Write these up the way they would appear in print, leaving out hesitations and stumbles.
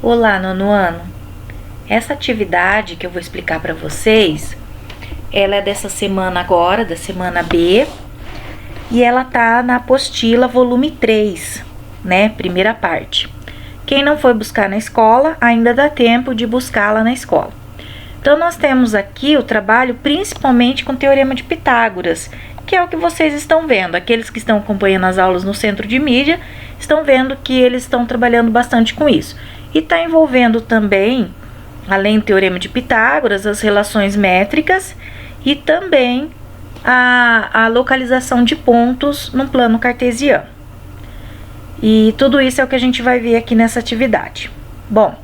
Olá, nono ano. Essa atividade que eu vou explicar para vocês, ela é dessa semana agora, da semana B, e ela tá na apostila volume 3, né, primeira parte. Quem não foi buscar na escola, ainda dá tempo de buscá-la na escola. Então, nós temos aqui o trabalho principalmente com o Teorema de Pitágoras, que é o que vocês estão vendo. Aqueles que estão acompanhando as aulas no Centro de Mídia estão vendo que eles estão trabalhando bastante com isso. E está envolvendo também, além do Teorema de Pitágoras, as relações métricas e também a localização de pontos no plano cartesiano. E tudo isso é o que a gente vai ver aqui nessa atividade. Bom,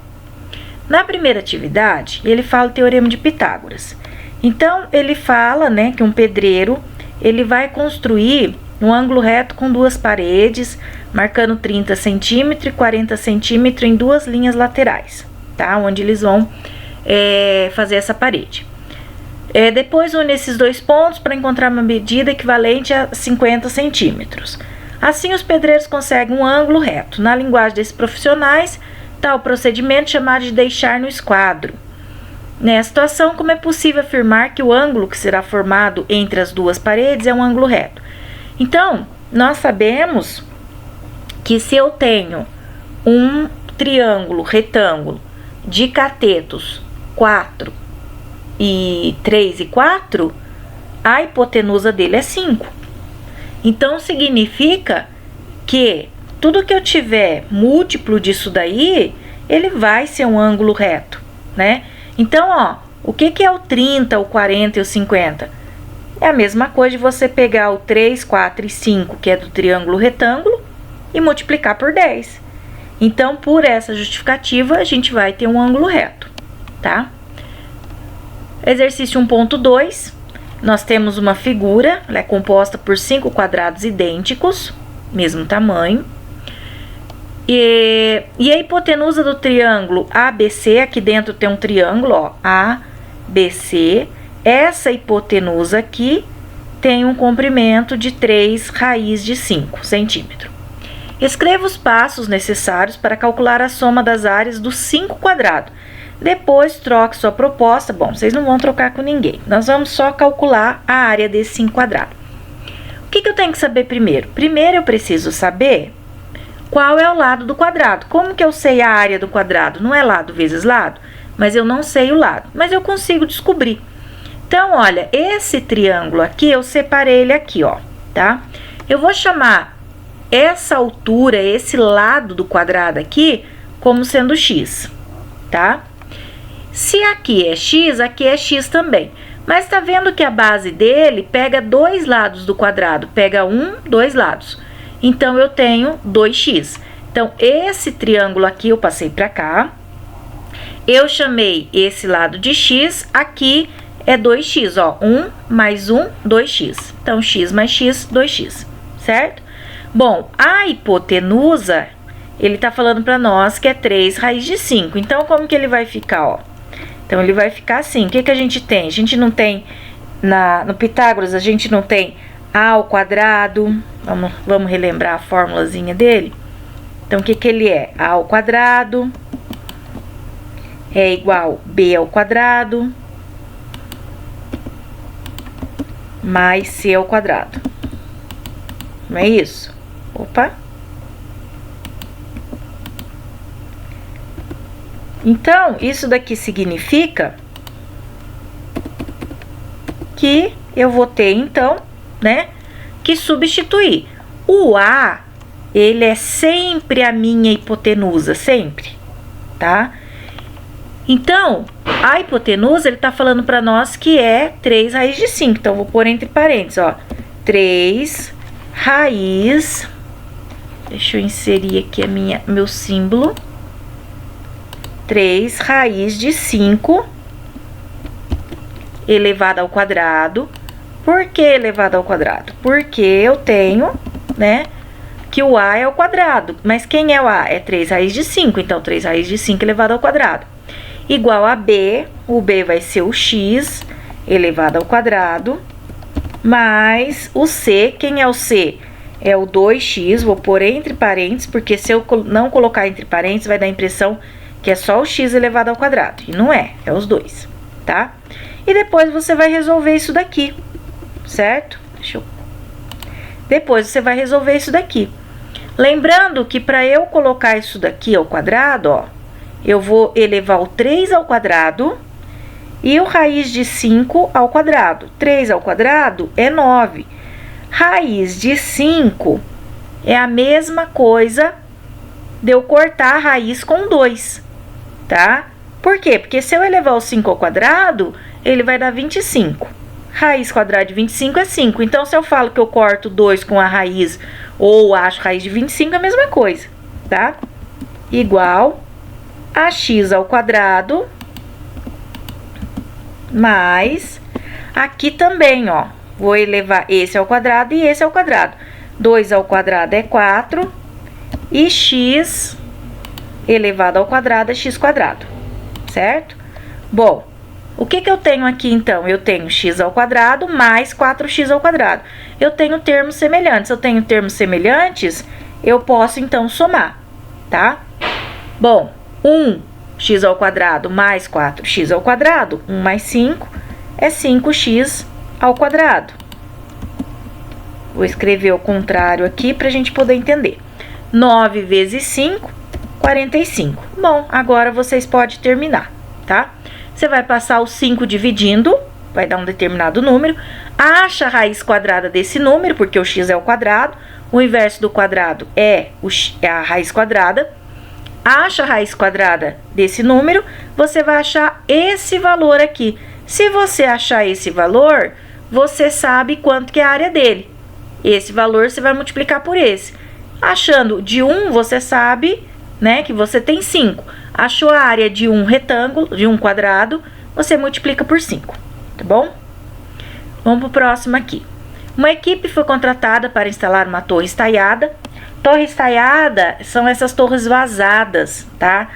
na primeira atividade, ele fala o Teorema de Pitágoras. Então, ele fala, né, que um pedreiro, ele vai construir um ângulo reto com duas paredes, marcando 30 centímetros e 40 centímetros em duas linhas laterais, tá? Onde eles vão fazer essa parede. Depois une esses dois pontos para encontrar uma medida equivalente a 50 centímetros. Assim, os pedreiros conseguem um ângulo reto. Na linguagem desses profissionais, tal procedimento chamado de deixar no esquadro. Nessa situação, como é possível afirmar que o ângulo que será formado entre as duas paredes é um ângulo reto? Então, nós sabemos que se eu tenho um triângulo retângulo de catetos 4 e 3 e 4, a hipotenusa dele é 5. Então, significa que tudo que eu tiver múltiplo disso daí, ele vai ser um ângulo reto, né? Então, ó, o que é o 30, o 40 e o 50? É a mesma coisa de você pegar o 3, 4 e 5, que é do triângulo retângulo, e multiplicar por 10. Então, por essa justificativa, a gente vai ter um ângulo reto, tá? Exercício 1.2, nós temos uma figura, ela é composta por 5 quadrados idênticos, mesmo tamanho. E a hipotenusa do triângulo ABC, aqui dentro tem um triângulo, ó, ABC. Essa hipotenusa aqui tem um comprimento de 3 raiz de 5 centímetros. Escreva os passos necessários para calcular a soma das áreas dos 5 quadrados. Depois, troque sua proposta. Bom, vocês não vão trocar com ninguém. Nós vamos só calcular a área desses 5 quadrados. O que eu tenho que saber primeiro? Primeiro, eu preciso saber qual é o lado do quadrado. Como que eu sei a área do quadrado? Não é lado vezes lado, mas eu não sei o lado. Mas eu consigo descobrir. Então, olha, esse triângulo aqui, eu separei ele aqui, ó, tá? Eu vou chamar essa altura, esse lado do quadrado aqui, como sendo x, tá? Se aqui é x também. Mas tá vendo que a base dele pega dois lados do quadrado, pega dois lados. Então, eu tenho 2x. Então, esse triângulo aqui eu passei para cá. Eu chamei esse lado de x, aqui é 2x, ó. 1 mais 1, 2x. Então, x mais x, 2x, certo? Bom, a hipotenusa, ele tá falando para nós que é 3 raiz de 5. Então, como que ele vai ficar, ó? Então, ele vai ficar assim. O que a gente tem? A gente não tem, no Pitágoras, a gente não tem a ao quadrado. Vamos relembrar a formulazinha dele? Então, o que ele é? A ao quadrado é igual b ao quadrado mais c ao quadrado. Não é isso? Opa! Então, isso daqui significa que eu vou ter, então, né, que substituir. O A, ele é sempre a minha hipotenusa, sempre, tá? Então, a hipotenusa, ele tá falando para nós que é 3 raiz de 5. Então, vou pôr entre parênteses, ó. 3 raiz, deixa eu inserir aqui meu símbolo. 3 raiz de 5 elevado ao quadrado. Por que elevado ao quadrado? Porque eu tenho, né, que o A é ao quadrado. Mas quem é o A? É 3 raiz de 5. Então, 3 raiz de 5 elevado ao quadrado. Igual a B. O B vai ser o x elevado ao quadrado. Mais o C. Quem é o C? É o 2x. Vou pôr entre parênteses, porque se eu não colocar entre parênteses, vai dar a impressão que é só o x elevado ao quadrado. E não é, é os dois, tá? E depois você vai resolver isso daqui, certo? Depois você vai resolver isso daqui. Lembrando que para eu colocar isso daqui ao quadrado, ó, eu vou elevar o 3 ao quadrado e o raiz de 5 ao quadrado. 3 ao quadrado é 9. Raiz de 5 é a mesma coisa de eu cortar a raiz com 2, tá? Por quê? Porque se eu elevar o 5 ao quadrado, ele vai dar 25. Raiz quadrada de 25 é 5. Então, se eu falo que eu corto 2 com a raiz ou acho raiz de 25, é a mesma coisa, tá? Igual a x ao quadrado mais, aqui também, ó, vou elevar esse ao quadrado e esse ao quadrado. 2 ao quadrado é 4 e x elevado ao quadrado é x quadrado, certo? Bom, o que que eu tenho aqui, então? Eu tenho x ao quadrado mais 4x ao quadrado. Eu tenho termos semelhantes. Se eu tenho termos semelhantes, eu posso, então, somar, tá? Bom, 1x ao quadrado mais 4x ao quadrado, 1 mais 5, é 5x ao quadrado. Vou escrever o contrário aqui para a gente poder entender. 9 vezes 5, 45. Bom, agora vocês podem terminar, tá? Você vai passar o 5 dividindo, vai dar um determinado número, acha a raiz quadrada desse número, porque o x é o quadrado, o inverso do quadrado é a raiz quadrada, acha a raiz quadrada desse número, você vai achar esse valor aqui. Se você achar esse valor, você sabe quanto que é a área dele. Esse valor você vai multiplicar por esse. Achando de 1, você sabe, né, que você tem 5. Achou a área de um retângulo, de um quadrado, você multiplica por 5, tá bom? Vamos pro próximo aqui. Uma equipe foi contratada para instalar uma torre estaiada. Torre estaiada são essas torres vazadas, tá?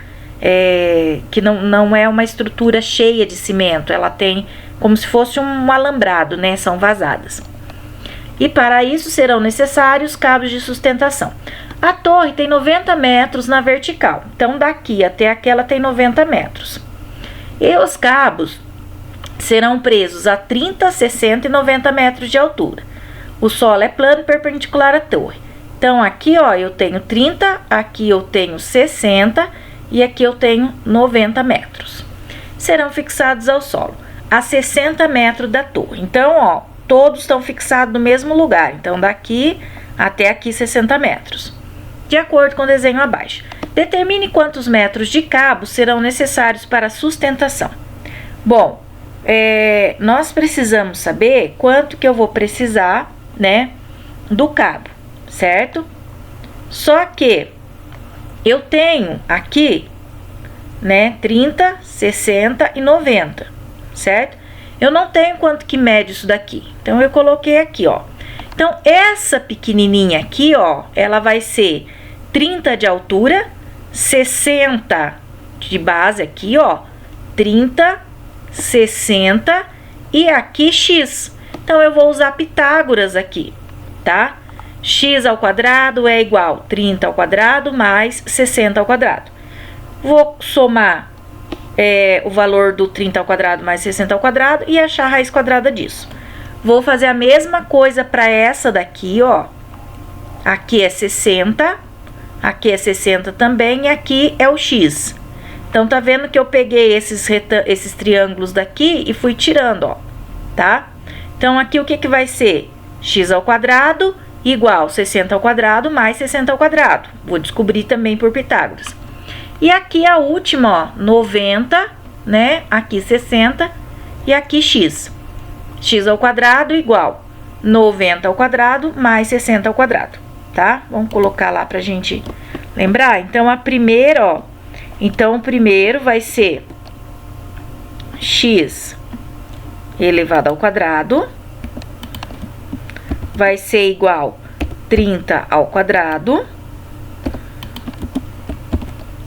Que não é uma estrutura cheia de cimento, ela tem como se fosse um alambrado, né? São vazadas. E para isso serão necessários cabos de sustentação. A torre tem 90 metros na vertical, então daqui até aquela tem 90 metros. E os cabos serão presos a 30, 60 e 90 metros de altura. O solo é plano perpendicular à torre. Então, aqui, ó, eu tenho 30, aqui eu tenho 60 e aqui eu tenho 90 metros. Serão fixados ao solo a 60 metros da torre. Então, ó, todos estão fixados no mesmo lugar. Então, daqui até aqui 60 metros. De acordo com o desenho abaixo. Determine quantos metros de cabo serão necessários para a sustentação. Bom, nós precisamos saber quanto que eu vou precisar, né, do cabo, certo? Só que eu tenho aqui, né, 30, 60 e 90, certo? Eu não tenho quanto que mede isso daqui. Então, eu coloquei aqui, ó. Então, essa pequenininha aqui, ó, ela vai ser 30 de altura, 60 de base aqui, ó, 30, 60 e aqui x. Então, eu vou usar Pitágoras aqui, tá? X ao quadrado é igual 30 ao quadrado mais 60 ao quadrado. Vou somar o valor do 30 ao quadrado mais 60 ao quadrado e achar a raiz quadrada disso. Vou fazer a mesma coisa para essa daqui, ó. Aqui é 60. Aqui é 60 também e aqui é o x. Então, tá vendo que eu peguei esses triângulos daqui e fui tirando, ó, tá? Então, aqui o que que vai ser? X ao quadrado igual 60 ao quadrado mais 60 ao quadrado. Vou descobrir também por Pitágoras. E aqui a última, ó, 90, né? Aqui 60 e aqui x. X ao quadrado igual 90 ao quadrado mais 60 ao quadrado. Tá? Vamos colocar lá pra gente lembrar. Então, a primeira, ó. Então, o primeiro vai ser x elevado ao quadrado. Vai ser igual 30 ao quadrado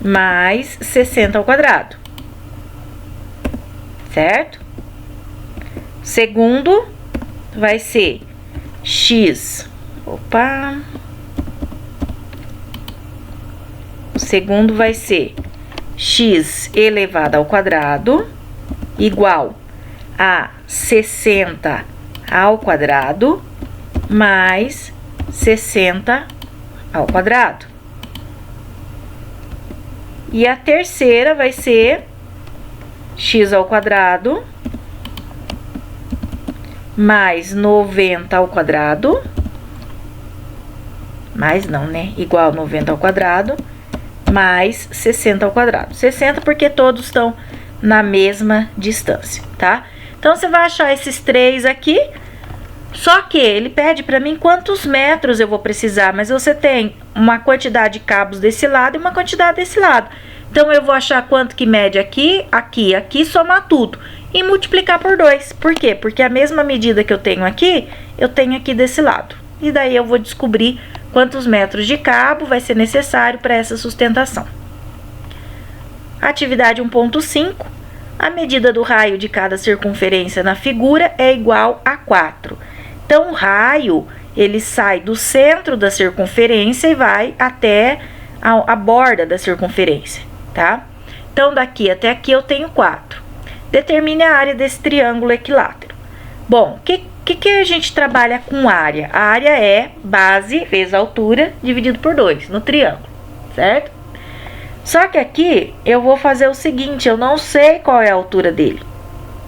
mais 60 ao quadrado. Certo? Segundo vai ser x. O segundo vai ser x elevado ao quadrado igual a 60 ao quadrado mais 60 ao quadrado. E a terceira vai ser x ao quadrado mais 90 ao quadrado, mais não, né? Igual 90 ao quadrado, mais 60 ao quadrado. 60 porque todos estão na mesma distância, tá? Então, você vai achar esses três aqui, só que ele pede para mim quantos metros eu vou precisar, mas você tem uma quantidade de cabos desse lado e uma quantidade desse lado. Então, eu vou achar quanto que mede aqui, aqui, aqui, somar tudo e multiplicar por 2. Por quê? Porque a mesma medida que eu tenho aqui desse lado. E daí eu vou descobrir quantos metros de cabo vai ser necessário para essa sustentação. Atividade 1.5. A medida do raio de cada circunferência na figura é igual a 4. Então, o raio, ele sai do centro da circunferência e vai até a borda da circunferência, tá? Então, daqui até aqui eu tenho 4. Determine a área desse triângulo equilátero. Bom, o que a gente trabalha com área? A área é base vezes altura dividido por 2 no triângulo, certo? Só que aqui eu vou fazer o seguinte, eu não sei qual é a altura dele.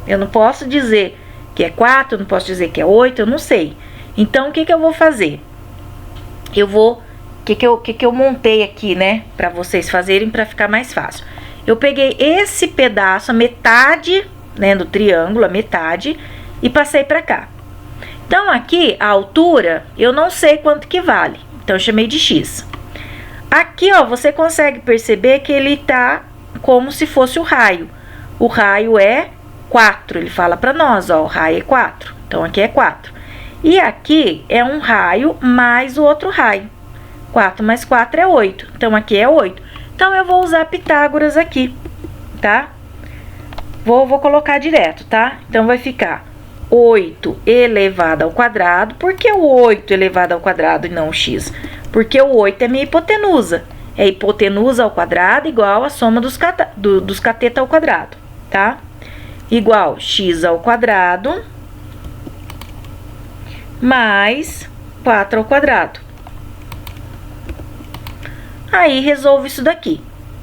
Eu não posso dizer que é 4, eu não posso dizer que é 8, eu não sei. Então, o que eu vou fazer? O que eu montei aqui, né, para vocês fazerem para ficar mais fácil. Eu peguei esse pedaço, a metade, né, do triângulo, a metade, e passei para cá. Então, aqui, a altura, eu não sei quanto que vale. Então, eu chamei de x. Aqui, ó, você consegue perceber que ele tá como se fosse o raio. O raio é 4, ele fala para nós, ó, o raio é 4. Então, aqui é 4. E aqui é um raio mais o outro raio. 4 mais 4 é 8. Então, aqui é 8. Então, eu vou usar Pitágoras aqui, tá? Vou colocar direto, tá? Então, vai ficar 8 elevado ao quadrado. Por que o 8 elevado ao quadrado e não o x? Porque o 8 é minha hipotenusa. É hipotenusa ao quadrado igual a soma dos catetos ao quadrado, tá? Igual x ao quadrado mais 4 ao quadrado. Aí, resolvo isso daqui,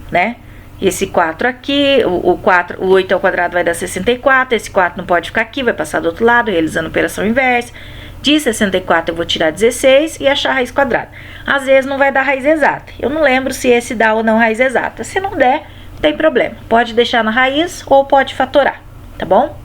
né? Esse 4 aqui, o 8 ao quadrado vai dar 64, esse 4 não pode ficar aqui, vai passar do outro lado, realizando operação inversa. De 64 eu vou tirar 16 e achar a raiz quadrada. Às vezes não vai dar raiz exata. Eu não lembro se esse dá ou não raiz exata. Se não der, não tem problema. Pode deixar na raiz ou pode fatorar, tá bom?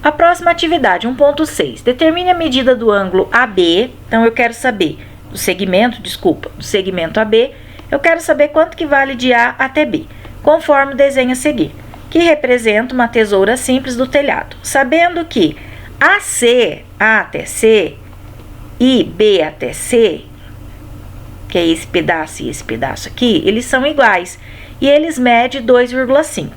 A próxima atividade, 1.6. Determine a medida do ângulo AB. Então, eu quero saber do segmento AB, eu quero saber quanto que vale de A até B, conforme o desenho a seguir, que representa uma tesoura simples do telhado. Sabendo que AC, A até C, e B até C, que é esse pedaço e esse pedaço aqui, eles são iguais, e eles medem 2,5.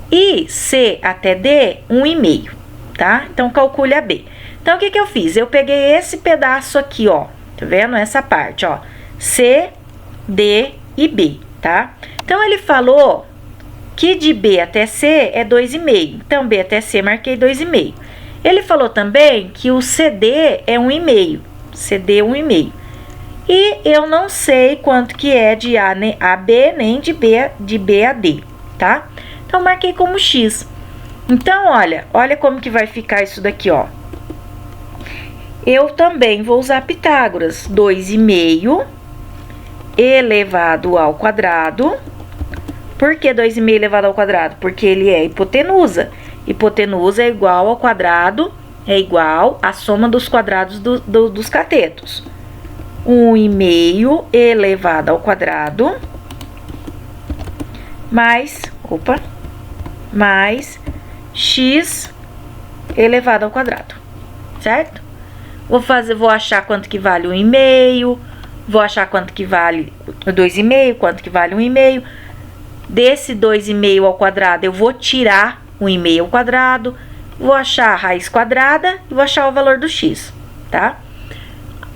E C até D, 1,5, tá? Então, calcule a B. Então, o que eu fiz? Eu peguei esse pedaço aqui, ó, tá vendo? Essa parte, ó. C, D e B, tá? Então, ele falou que de B até C é 2,5. Então, B até C, marquei 2,5. Ele falou também que o CD é 1,5. CD 1,5. E eu não sei quanto que é de A a B, nem de B a D, tá? Então, marquei como X. Então, olha como que vai ficar isso daqui, ó. Eu também vou usar Pitágoras. 2,5 elevado ao quadrado. Por que 2,5 elevado ao quadrado? Porque ele é hipotenusa. Hipotenusa é igual ao quadrado, é igual à soma dos quadrados dos catetos. 1,5 elevado ao quadrado mais x elevado ao quadrado, certo? Vou achar quanto que vale 1,5, vou achar quanto que vale 2,5, quanto que vale 1,5. Desse 2,5 ao quadrado, eu vou tirar 1,5 ao quadrado, vou achar a raiz quadrada e vou achar o valor do x, tá?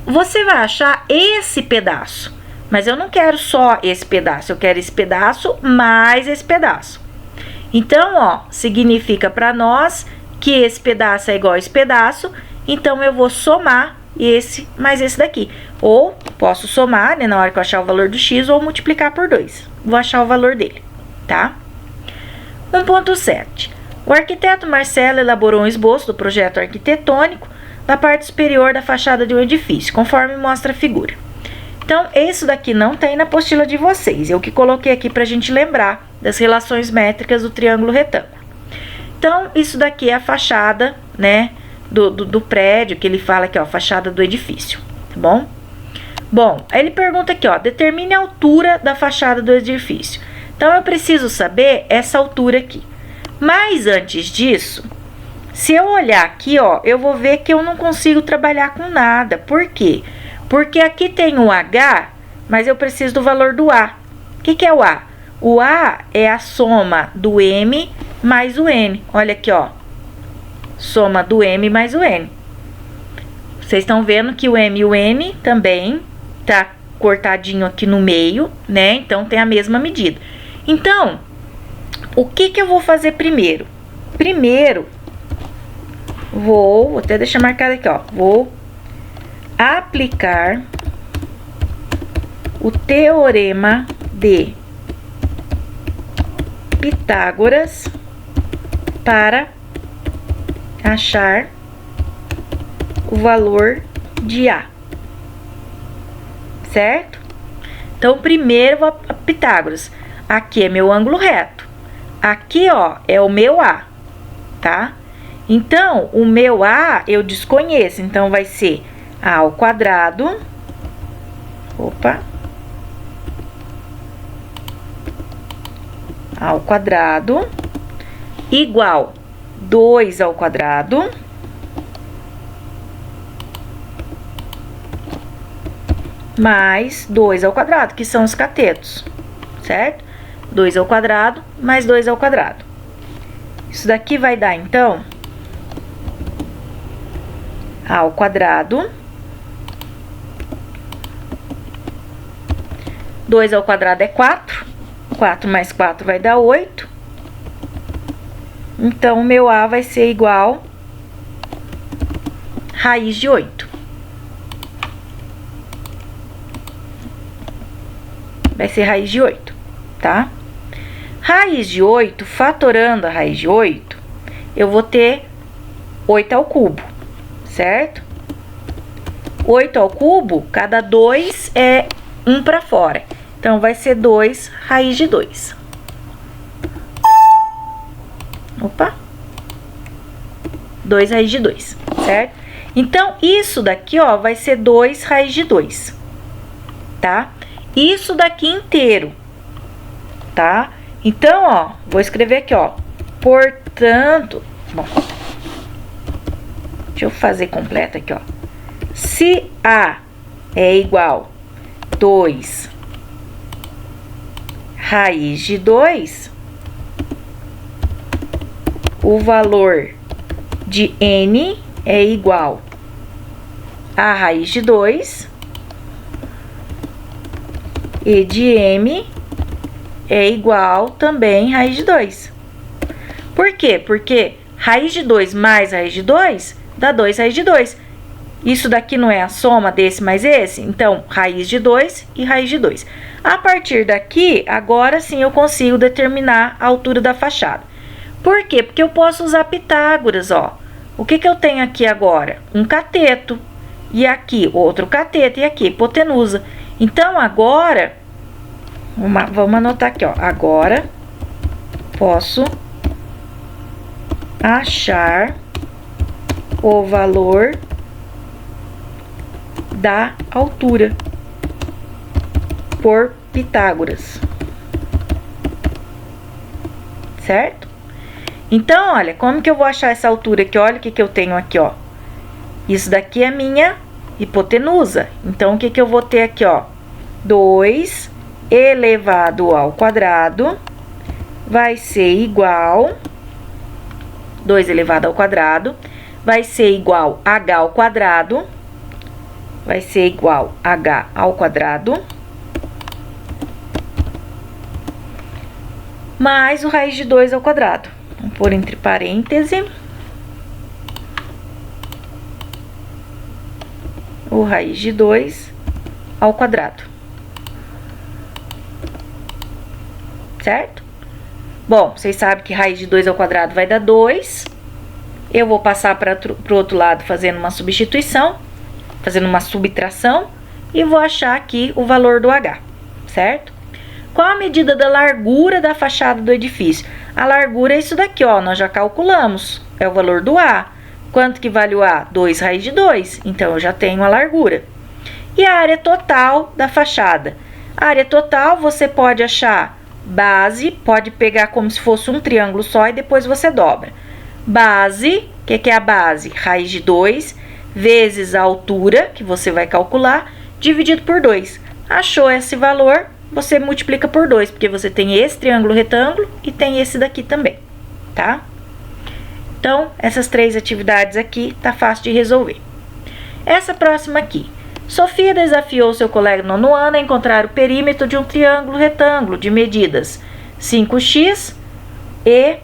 Você vai achar esse pedaço. Mas eu não quero só esse pedaço, eu quero esse pedaço mais esse pedaço. Então, ó, significa para nós que esse pedaço é igual a esse pedaço, então eu vou somar esse mais esse daqui. Ou posso somar, né, na hora que eu achar o valor do x, ou multiplicar por 2. Vou achar o valor dele, tá? 1.7. O arquiteto Marcelo elaborou um esboço do projeto arquitetônico da parte superior da fachada de um edifício, conforme mostra a figura. Então, isso daqui não tem na apostila de vocês. Eu que coloquei aqui para a gente lembrar das relações métricas do triângulo retângulo. Então, isso daqui é a fachada, né, do prédio, que ele fala aqui, ó, fachada do edifício, tá bom? Bom, aí ele pergunta aqui, ó, determine a altura da fachada do edifício. Então, eu preciso saber essa altura aqui. Mas, antes disso, se eu olhar aqui, ó, eu vou ver que eu não consigo trabalhar com nada. Por quê? Porque aqui tem o H, mas eu preciso do valor do A. O que é o A? O A é a soma do M mais o N. Olha aqui, ó. Soma do M mais o N. Vocês estão vendo que o M e o N também tá cortadinho aqui no meio, né? Então, tem a mesma medida. Então, o que eu vou fazer primeiro? Primeiro, vou até deixar marcado aqui, ó. Vou aplicar o teorema de Pitágoras para achar o valor de A, certo? Então, primeiro vou a Pitágoras. Aqui é meu ângulo reto. Aqui, ó, é o meu A, tá? Então, o meu A eu desconheço. Então, vai ser A ao quadrado. Opa. A ao quadrado igual 2 ao quadrado mais 2 ao quadrado, que são os catetos, certo? 2 ao quadrado mais 2 ao quadrado. Isso daqui vai dar, então, A ao quadrado. 2 ao quadrado é 4. 4 mais 4 vai dar 8. Então, o meu A vai ser igual a raiz de 8. Vai ser raiz de 8, tá? Raiz de 8, fatorando a raiz de 8, eu vou ter 8 ao cubo, certo? 8 ao cubo, cada 2 é 1 para fora. Então, vai ser 2 raiz de 2. Opa! 2 raiz de 2, certo? Então, isso daqui, ó, vai ser 2 raiz de 2, tá? Isso daqui inteiro, tá? Então, ó, vou escrever aqui, ó. Portanto, bom, deixa eu fazer completo aqui, ó. Se A é igual a 2 raiz de 2, o valor de N é igual a raiz de 2 e de M é igual também a raiz de 2. Por quê? Porque raiz de 2 mais raiz de 2 dá 2 raiz de 2. Isso daqui não é a soma desse mais esse? Então, raiz de 2 e raiz de 2. A partir daqui, agora sim eu consigo determinar a altura da fachada. Por quê? Porque eu posso usar Pitágoras, ó. O que eu tenho aqui agora? Um cateto. E aqui, outro cateto. E aqui, hipotenusa. Então, agora, vamos anotar aqui, ó. Agora, posso achar o valor da altura por Pitágoras, certo? Então, olha, como que eu vou achar essa altura aqui? Olha o que eu tenho aqui, ó. Isso daqui é a minha hipotenusa. Então, o que eu vou ter aqui, ó? 2 elevado ao quadrado vai ser igual... 2 elevado ao quadrado vai ser igual a h ao quadrado. Vai ser igual a h ao quadrado mais o raiz de 2 ao quadrado. Vamos pôr entre parênteses o raiz de 2 ao quadrado. Certo? Bom, vocês sabem que raiz de 2 ao quadrado vai dar 2. Eu vou passar para o outro lado fazendo uma substituição, fazendo uma subtração, e vou achar aqui o valor do H, certo? Qual a medida da largura da fachada do edifício? A largura é isso daqui, ó, nós já calculamos, é o valor do A. Quanto que vale o A? 2 raiz de 2, então eu já tenho a largura. E a área total da fachada? A área total você pode achar base, pode pegar como se fosse um triângulo só e depois você dobra. Base, o que é a base? Raiz de 2 vezes a altura, que você vai calcular, dividido por 2. Achou esse valor, você multiplica por 2, porque você tem esse triângulo retângulo e tem esse daqui também, tá? Então, essas 3 atividades aqui tá fácil de resolver. Essa próxima aqui. Sofia desafiou seu colega no 9º ano a encontrar o perímetro de um triângulo retângulo de medidas 5x e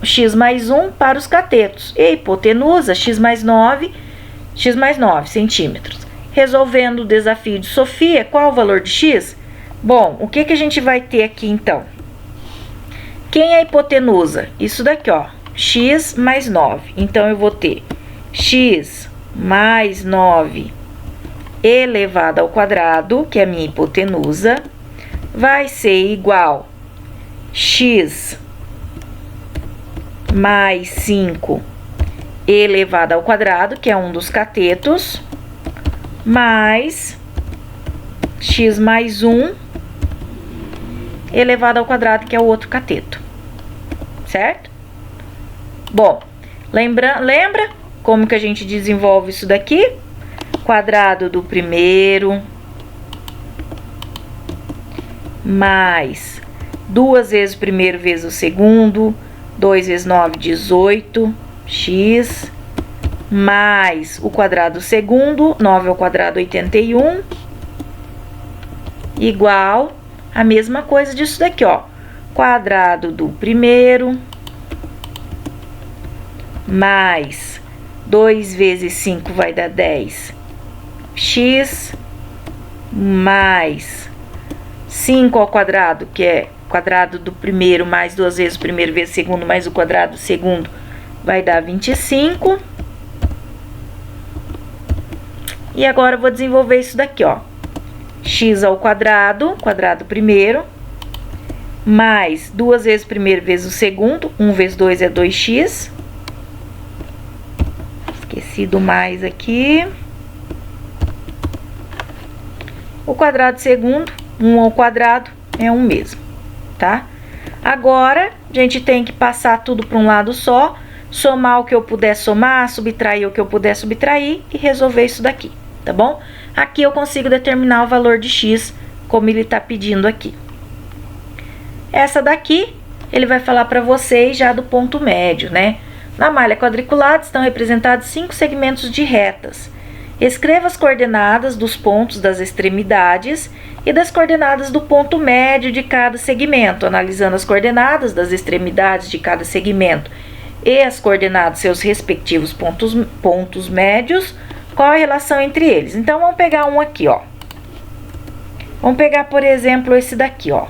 x mais 1 para os catetos e hipotenusa x mais 9 centímetros. Resolvendo o desafio de Sofia, qual o valor de x? Bom, o que a gente vai ter aqui então? Quem é a hipotenusa? Isso daqui, ó, x mais 9. Então, eu vou ter x mais 9 elevado ao quadrado, que é a minha hipotenusa, vai ser igual x mais 5 elevado ao quadrado, que é um dos catetos, mais x mais 1 elevado ao quadrado, que é o outro cateto, certo? Bom, lembra como que a gente desenvolve isso daqui? Quadrado do primeiro mais 2 vezes o primeiro vezes o segundo, 2 vezes 9, 18, x, mais o quadrado do segundo, 9 ao quadrado, 81, igual a mesma coisa disso daqui, ó. Quadrado do primeiro, mais 2 vezes 5 vai dar 10, x, mais 5 ao quadrado, que é quadrado do primeiro mais 2 vezes o primeiro vezes o segundo, mais o quadrado do segundo, vai dar 25. E agora eu vou desenvolver isso daqui, ó. X ao quadrado, quadrado primeiro, mais 2 vezes o primeiro vezes o segundo, 1 vezes 2 é 2x. Esqueci do mais aqui. O quadrado segundo, 1 ao quadrado, é 1 mesmo, tá? Agora, a gente tem que passar tudo para um lado só, somar o que eu puder somar, subtrair o que eu puder subtrair e resolver isso daqui, tá bom? Aqui eu consigo determinar o valor de x, como ele tá pedindo aqui. Essa daqui, ele vai falar para vocês já do ponto médio, né? Na malha quadriculada estão representados 5 segmentos de retas. Escreva as coordenadas dos pontos das extremidades e das coordenadas do ponto médio de cada segmento, analisando as coordenadas das extremidades de cada segmento e as coordenadas dos seus respectivos pontos médios, qual a relação entre eles. Então, vamos pegar um aqui, ó. Vamos pegar, por exemplo, esse daqui, ó.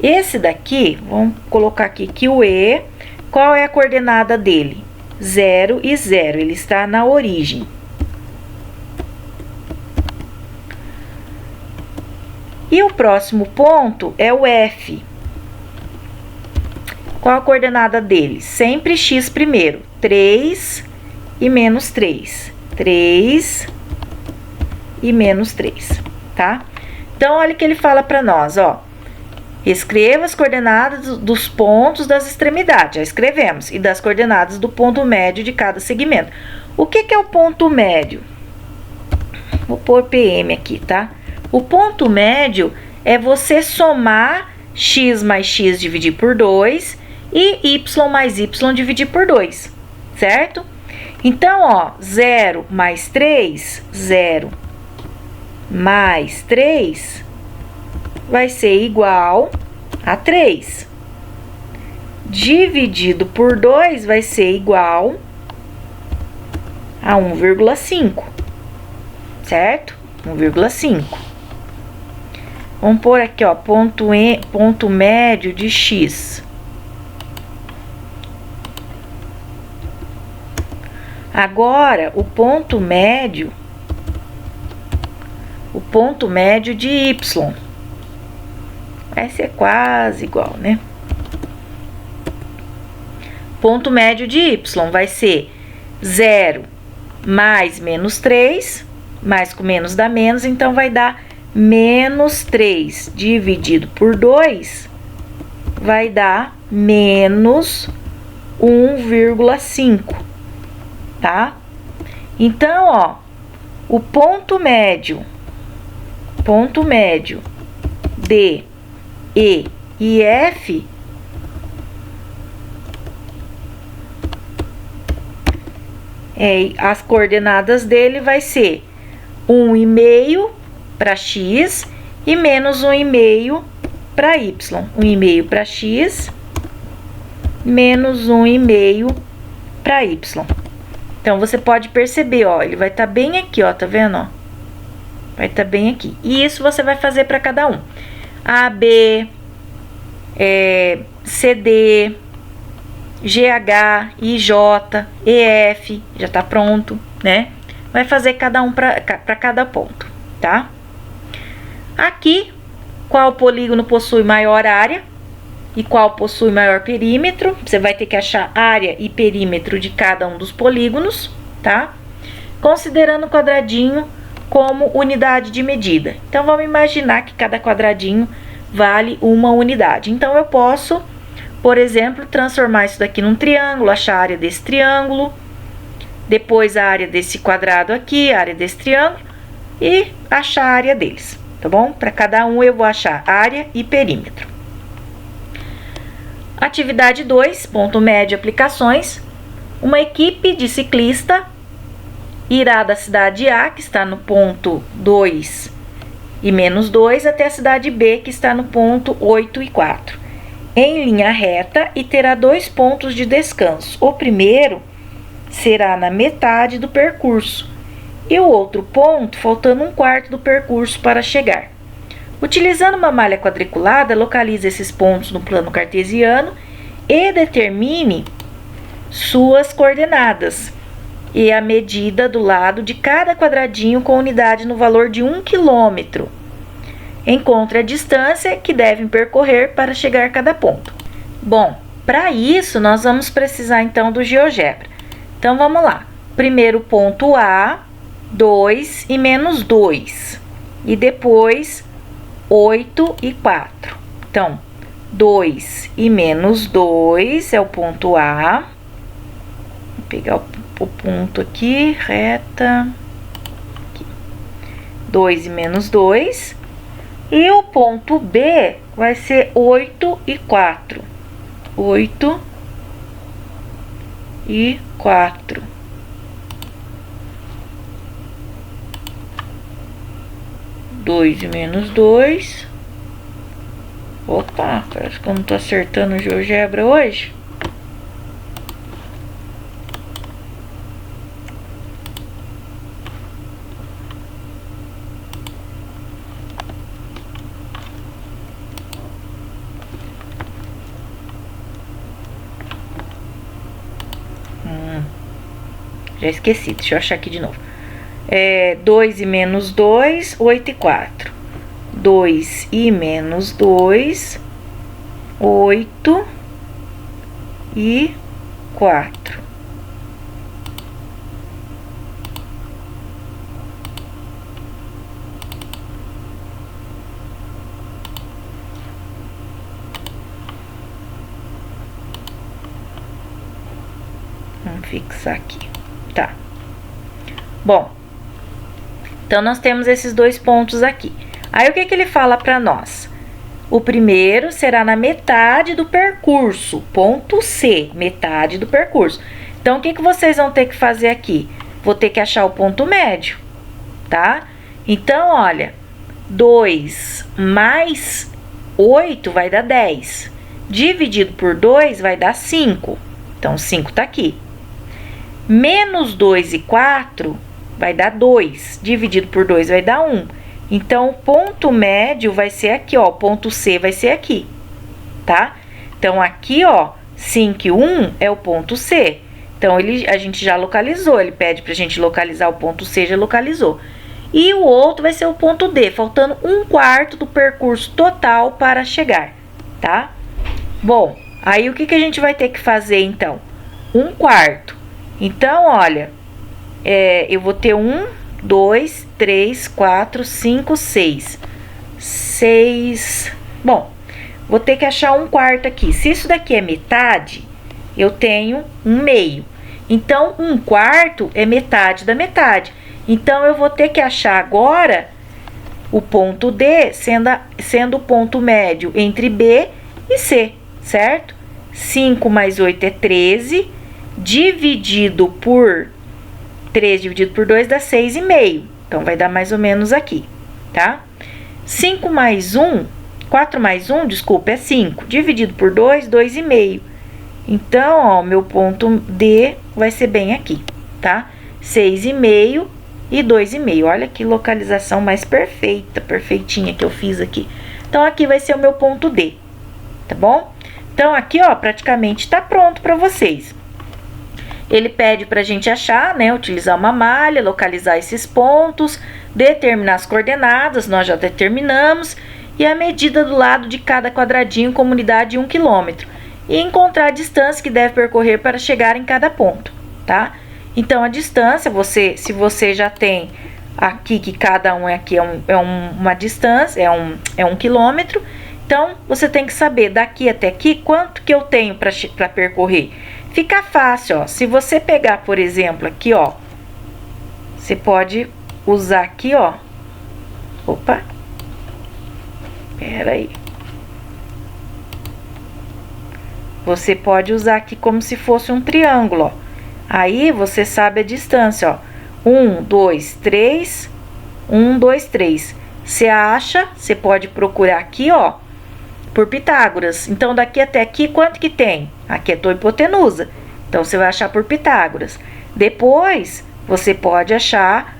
Esse daqui, vamos colocar aqui que o E, qual é a coordenada dele? 0 e 0, ele está na origem. E o próximo ponto é o F. Qual a coordenada dele? Sempre x primeiro, 3 e menos 3. 3 e menos 3, tá? Então, olha o que ele fala para nós, ó. Escreva as coordenadas dos pontos das extremidades, já escrevemos, e das coordenadas do ponto médio de cada segmento. O que é o ponto médio? Vou pôr PM aqui, tá? O ponto médio é você somar x mais x dividir por 2 e y mais y dividir por 2, certo? Então, ó, 0 mais 3, 0 mais 3 vai ser igual a 3, dividido por 2 vai ser igual a 1,5, certo? 1,5. Vamos pôr aqui, ó, ponto médio de x. Agora, o ponto médio de y vai ser quase igual, né? Ponto médio de y vai ser 0 mais menos 3, mais com menos dá menos, então vai dar menos 3 dividido por 2, vai dar menos 1,5, tá? Então, ó, o ponto médio D, E e F as coordenadas dele vai ser 1,5 para x e menos 1,5 para y. 1,5 para x, menos 1,5 para y. Então, você pode perceber, ó, ele vai estar bem aqui, ó, tá vendo, ó? Vai estar bem aqui. E isso você vai fazer para cada um. AB, CD, GH, IJ, EF, já tá pronto, né? Vai fazer cada um para cada ponto, tá? Aqui, qual polígono possui maior área e qual possui maior perímetro? Você vai ter que achar área e perímetro de cada um dos polígonos, tá? Considerando o quadradinho como unidade de medida. Então, vamos imaginar que cada quadradinho vale uma unidade. Então, eu posso, por exemplo, transformar isso daqui num triângulo, achar a área desse triângulo, depois a área desse quadrado aqui, a área desse triângulo e achar a área deles, tá bom? Para cada um eu vou achar área e perímetro. Atividade 2, ponto médio, aplicações. Uma equipe de ciclista irá da cidade A, que está no ponto 2 e menos 2, até a cidade B, que está no ponto 8 e 4, em linha reta, e terá 2 pontos de descanso. O primeiro será na metade do percurso e o outro ponto faltando 1/4 do percurso para chegar. Utilizando uma malha quadriculada, localize esses pontos no plano cartesiano e determine suas coordenadas e a medida do lado de cada quadradinho com unidade no valor de 1 quilômetro. Encontre a distância que devem percorrer para chegar a cada ponto. Bom, para isso nós vamos precisar então do GeoGebra. Então vamos lá. Primeiro ponto A, 2 e menos 2. E depois 8 e 4. Então, 2 e menos 2 é o ponto A. Vou pegar o ponto aqui, reta. Aqui. 2 e menos 2. E o ponto B vai ser 8 e 4. 8 e 4. Dois e menos 2. Opa, parece que eu não tô acertando o GeoGebra hoje. Já esqueci, deixa eu achar aqui de novo. 2 e menos 2, 8 e 4. 2 e menos 2, 8 e 4. Vamos fixar aqui. Tá. Bom, então nós temos esses 2 pontos aqui. Aí o que ele fala para nós? O primeiro será na metade do percurso, ponto C, metade do percurso. Então o que vocês vão ter que fazer aqui? Vou ter que achar o ponto médio, tá? Então, olha, 2 mais 8 vai dar 10. dividido por 2 vai dar 5. Então, 5 tá aqui. Menos 2 e 4 vai dar 2. Dividido por 2 vai dar 1. Então, o ponto médio vai ser aqui, ó. O ponto C vai ser aqui, tá? Então, aqui, ó, 5 e 1 é o ponto C. Então, a gente já localizou. Ele pede pra gente localizar o ponto C, já localizou. E o outro vai ser o ponto D, faltando 1/4 do percurso total para chegar, tá? Bom, aí o que a gente vai ter que fazer, então? 1/4. Então, olha, eu vou ter 1, 2, 3, 4, 5, 6. 6. Bom, vou ter que achar 1/4 aqui. Se isso daqui é metade, eu tenho 1/2. Então, 1/4 é metade da metade. Então, eu vou ter que achar agora o ponto D sendo o ponto médio entre B e C, certo? 5 mais 8 é 13, dividido por 3 dividido por 2 dá 6,5. Então, vai dar mais ou menos aqui, tá? 5 mais 1, 4 mais 1, desculpa, é 5. Dividido por 2, 2,5. Então, ó, meu ponto D vai ser bem aqui, tá? 6,5 e 2,5. Olha que localização mais perfeita, perfeitinha que eu fiz aqui. Então, aqui vai ser o meu ponto D, tá bom? Então, aqui, ó, praticamente tá pronto para vocês. Ele pede pra gente achar, né, utilizar uma malha, localizar esses pontos, determinar as coordenadas, nós já determinamos, e a medida do lado de cada quadradinho com unidade de 1 km. E encontrar a distância que deve percorrer para chegar em cada ponto, tá? Então, a distância, se você já tem aqui, que cada um aqui uma distância, é 1 km, então, você tem que saber daqui até aqui quanto que eu tenho para percorrer. Fica fácil, ó, se você pegar, por exemplo, aqui, ó, você pode usar aqui, ó, opa, pera aí. Você pode usar aqui como se fosse um triângulo, ó. Aí, você sabe a distância, ó. 1, 2, 3, 1, 2, 3. Você acha, você pode procurar aqui, ó, por Pitágoras. Então, daqui até aqui, quanto que tem? Aqui é tua hipotenusa. Então, você vai achar por Pitágoras. Depois, você pode achar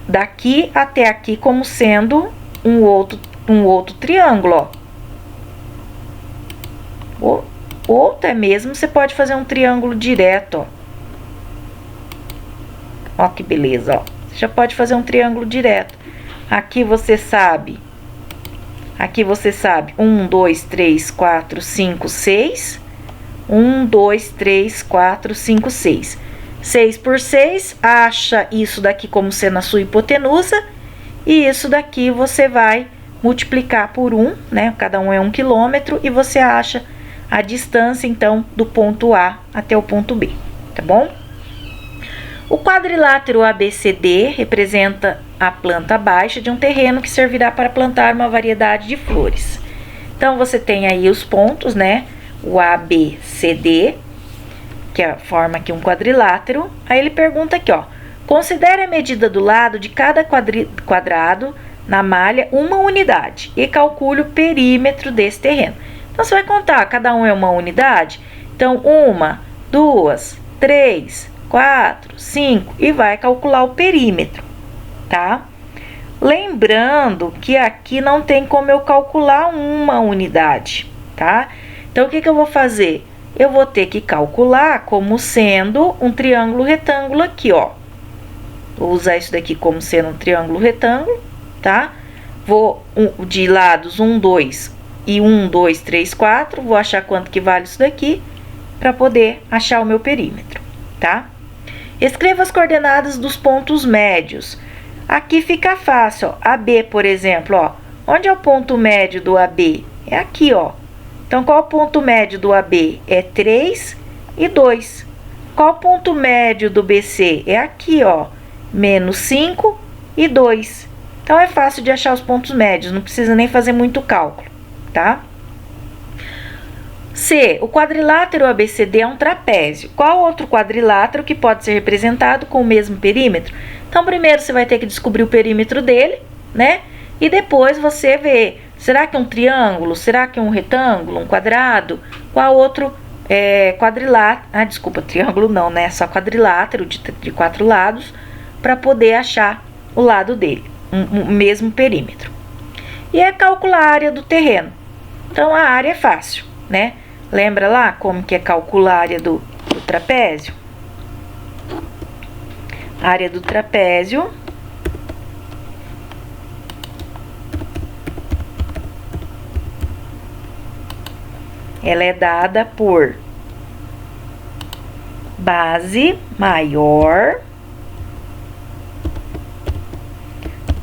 daqui até aqui como sendo um outro triângulo, ó. Ou até mesmo você pode fazer um triângulo direto, ó. Ó que beleza, ó. Você já pode fazer um triângulo direto. Aqui você sabe. 1, 2, 3, 4, 5, 6. 1, 2, 3, 4, 5, 6. 6 por 6, acha isso daqui como sendo a sua hipotenusa. E isso daqui você vai multiplicar por 1, né? Cada um é 1 km. E você acha a distância, então, do ponto A até o ponto B, tá bom? O quadrilátero ABCD representa a planta baixa de um terreno que servirá para plantar uma variedade de flores. Então, você tem aí os pontos, né? O ABCD, que forma aqui um quadrilátero. Aí ele pergunta aqui, ó. Considere a medida do lado de cada quadrado na malha uma unidade e calcule o perímetro desse terreno. Então, você vai contar, cada um é uma unidade. Então, 1, 2, 3, 4, 5 e vai calcular o perímetro, tá? Lembrando que aqui não tem como eu calcular uma unidade, tá? Então, o que eu vou fazer? Eu vou ter que calcular como sendo um triângulo retângulo aqui, ó. Vou usar isso daqui como sendo um triângulo retângulo, tá? Vou de lados 1, 2 e 1, 2, 3, 4. Vou achar quanto que vale isso daqui para poder achar o meu perímetro, tá? Escreva as coordenadas dos pontos médios. Aqui fica fácil, ó. AB, por exemplo, ó. Onde é o ponto médio do AB? É aqui, ó. Então, qual é o ponto médio do AB? É 3 e 2. Qual o ponto médio do BC? É aqui, ó. Menos 5 e 2. Então, é fácil de achar os pontos médios, não precisa nem fazer muito cálculo, tá? C. O quadrilátero ABCD é um trapézio. Qual outro quadrilátero que pode ser representado com o mesmo perímetro? Então, primeiro você vai ter que descobrir o perímetro dele, né? E depois você vê Será que é um triângulo? Será que é um retângulo? Um quadrado? Qual outro quadrilátero? Ah, desculpa, triângulo não, né? Só quadrilátero de 4 lados, para poder achar o lado dele, o mesmo perímetro. E calcular a área do terreno. Então, a área é fácil, né? Lembra lá como que é calcular a área do trapézio? A área do trapézio ela é dada por base maior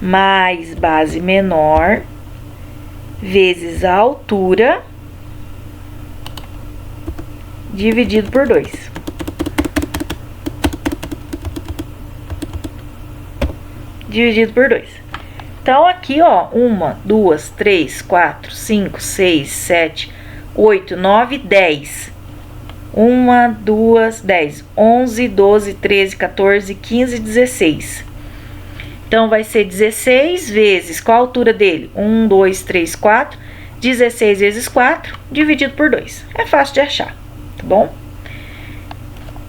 mais base menor vezes a altura dividido por 2. Dividido por 2. Então, aqui, ó, 1, 2, 3, 4, 5, 6, 7, 8, 9, 10. 1, 2, 10, 11, 12, 13, 14, 15, 16. Então, vai ser 16 vezes, qual a altura dele? 1, 2, 3, 4. 16 vezes 4, dividido por 2. É fácil de achar, tá bom?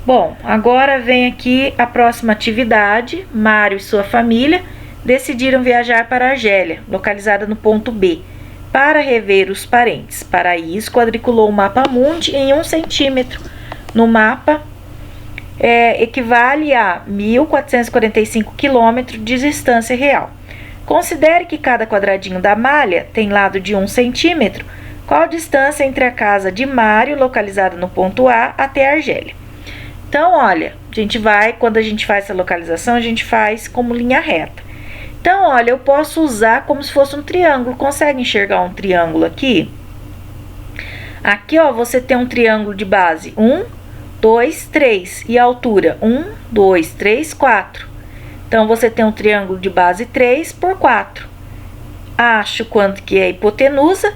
Bom, agora vem aqui a próxima atividade. Mário e sua família decidiram viajar para Argélia, localizada no ponto B, para rever os parentes. Para isso, quadriculou o mapa mundi em 1 centímetro. No mapa, equivale a 1.445 quilômetros de distância real. Considere que cada quadradinho da malha tem lado de 1 centímetro. Qual a distância entre a casa de Mário, localizada no ponto A, até Argélia? Então, olha, quando a gente faz essa localização, a gente faz como linha reta. Então, olha, eu posso usar como se fosse um triângulo. Consegue enxergar um triângulo aqui? Aqui, ó, você tem um triângulo de base 1, 2, 3 e a altura 1, 2, 3, 4. Então, você tem um triângulo de base 3 por 4. Acho quanto que é a hipotenusa,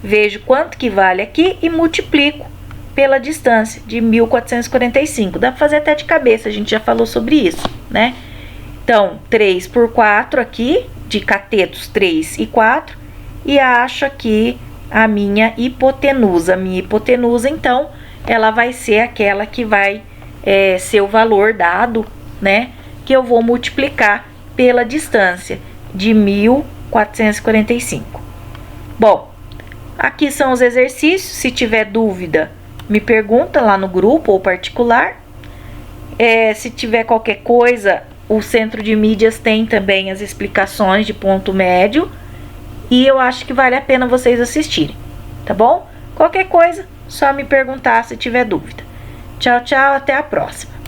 vejo quanto que vale aqui e multiplico pela distância de 1.445. Dá para fazer até de cabeça, a gente já falou sobre isso, né? Então, 3 por 4 aqui, de catetos 3 e 4, e acho aqui a minha hipotenusa. Minha hipotenusa, então, ela vai ser aquela que vai ser o valor dado, né? Que eu vou multiplicar pela distância de 1.445. Bom, aqui são os exercícios. Se tiver dúvida, me pergunta lá no grupo ou particular. Se tiver qualquer coisa, o Centro de Mídias tem também as explicações de ponto médio. E eu acho que vale a pena vocês assistirem, tá bom? Qualquer coisa, só me perguntar se tiver dúvida. Tchau, tchau, até a próxima.